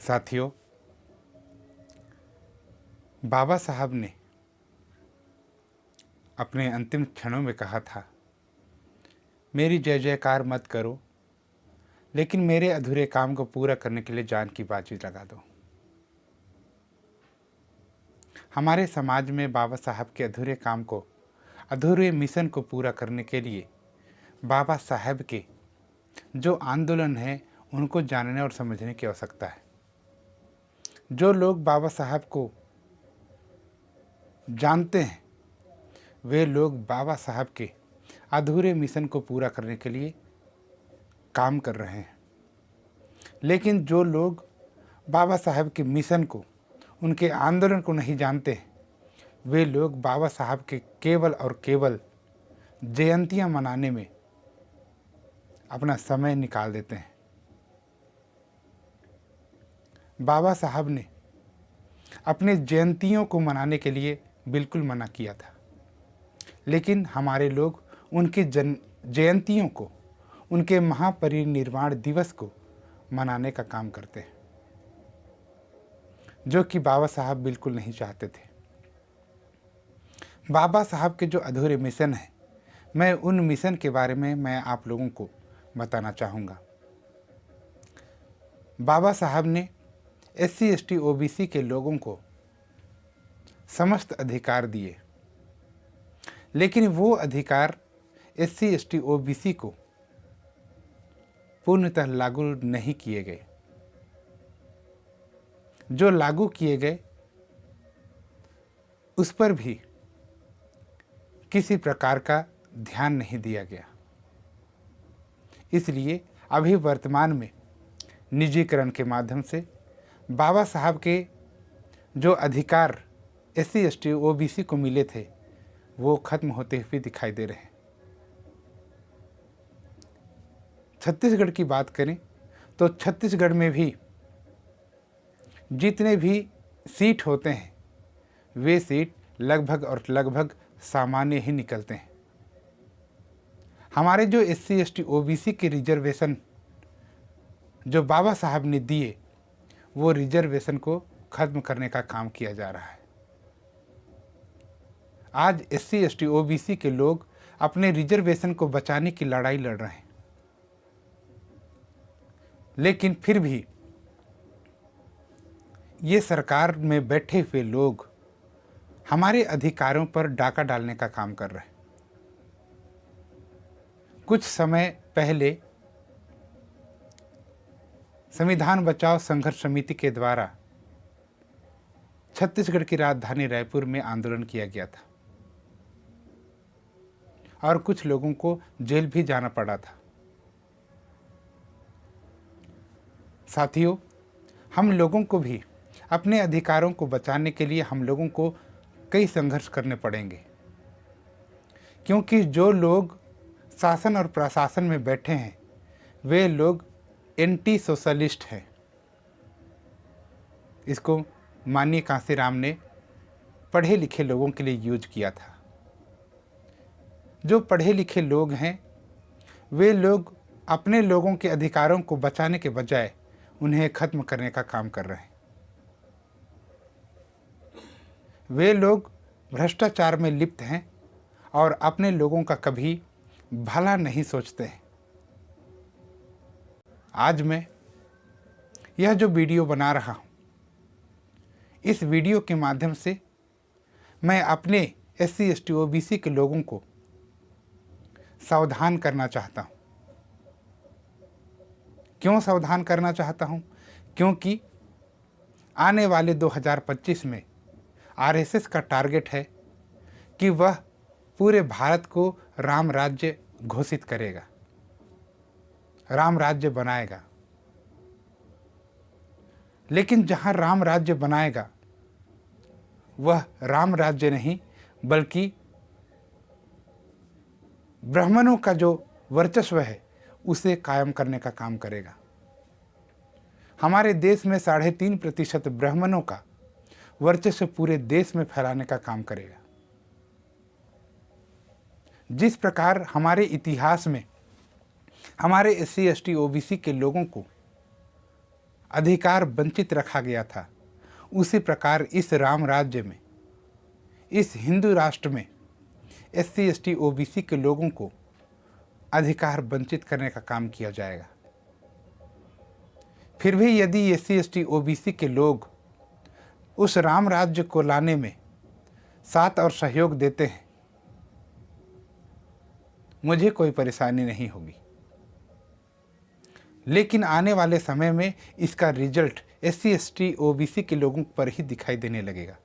साथियों, बाबा साहब ने अपने अंतिम क्षणों में कहा था, मेरी जय जयकार मत करो, लेकिन मेरे अधूरे काम को पूरा करने के लिए जान की बाजी लगा दो। हमारे समाज में बाबा साहब के अधूरे काम को, अधूरे मिशन को पूरा करने के लिए बाबा साहब के जो आंदोलन है उनको जानने और समझने की आवश्यकता है। जो लोग बाबा साहब को जानते हैं वे लोग बाबा साहब के अधूरे मिशन को पूरा करने के लिए काम कर रहे हैं। लेकिन जो लोग बाबा साहब के मिशन को, उनके आंदोलन को नहीं जानते हैं, वे लोग बाबा साहब के केवल और केवल जयंतियां मनाने में अपना समय निकाल देते हैं। बाबा साहब ने अपने जयंतियों को मनाने के लिए बिल्कुल मना किया था, लेकिन हमारे लोग उनकी जयंतियों को, उनके महापरिनिर्वाण दिवस को मनाने का काम करते हैं, जो कि बाबा साहब बिल्कुल नहीं चाहते थे। बाबा साहब के जो अधूरे मिशन हैं, मैं उन मिशन के बारे में मैं आप लोगों को बताना चाहूँगा। बाबा साहब ने SC ST OBC के लोगों को समस्त अधिकार दिए, लेकिन वो अधिकार SC ST OBC को पूर्णतः लागू नहीं किए गए। जो लागू किए गए उस पर भी किसी प्रकार का ध्यान नहीं दिया गया। इसलिए अभी वर्तमान में निजीकरण के माध्यम से बाबा साहब के जो अधिकार SC ST OBC को मिले थे वो खत्म होते हुए दिखाई दे रहे हैं। छत्तीसगढ़ की बात करें तो छत्तीसगढ़ में भी जितने भी सीट होते हैं वे सीट लगभग और लगभग सामान्य ही निकलते हैं। हमारे जो SC ST OBC के रिजर्वेशन जो बाबा साहब ने दिए, वो रिजर्वेशन को खत्म करने का काम किया जा रहा है। आज SC ST OBC के लोग अपने रिजर्वेशन को बचाने की लड़ाई लड़ रहे हैं, लेकिन फिर भी ये सरकार में बैठे हुए लोग हमारे अधिकारों पर डाका डालने का काम कर रहे हैं। कुछ समय पहले संविधान बचाओ संघर्ष समिति के द्वारा छत्तीसगढ़ की राजधानी रायपुर में आंदोलन किया गया था और कुछ लोगों को जेल भी जाना पड़ा था। साथियों, हम लोगों को भी अपने अधिकारों को बचाने के लिए हम लोगों को कई संघर्ष करने पड़ेंगे, क्योंकि जो लोग शासन और प्रशासन में बैठे हैं वे लोग एंटी सोशलिस्ट हैं। इसको माननीय कांशीराम ने पढ़े लिखे लोगों के लिए यूज किया था। जो पढ़े लिखे लोग हैं वे लोग अपने लोगों के अधिकारों को बचाने के बजाय उन्हें खत्म करने का काम कर रहे हैं। वे लोग भ्रष्टाचार में लिप्त हैं और अपने लोगों का कभी भला नहीं सोचते हैं। आज मैं यह जो वीडियो बना रहा हूँ, इस वीडियो के माध्यम से मैं अपने SC ST OBC के लोगों को सावधान करना चाहता हूँ। क्यों सावधान करना चाहता हूँ? क्योंकि आने वाले 2025 में RSS का टारगेट है कि वह पूरे भारत को राम राज्य घोषित करेगा, राम राज्य बनाएगा। लेकिन जहां राम राज्य बनाएगा वह राम राज्य नहीं बल्कि ब्राह्मणों का जो वर्चस्व है उसे कायम करने का काम करेगा। हमारे देश में 3.5% ब्राह्मणों का वर्चस्व पूरे देश में फैलाने का काम करेगा। जिस प्रकार हमारे इतिहास में हमारे SC ST OBC के लोगों को अधिकार वंचित रखा गया था, उसी प्रकार इस राम राज्य में, इस हिंदू राष्ट्र में SC ST OBC के लोगों को अधिकार वंचित करने का काम किया जाएगा। फिर भी यदि SC ST OBC के लोग उस राम राज्य को लाने में साथ और सहयोग देते हैं, मुझे कोई परेशानी नहीं होगी। लेकिन आने वाले समय में इसका रिजल्ट SC ST OBC के लोगों पर ही दिखाई देने लगेगा।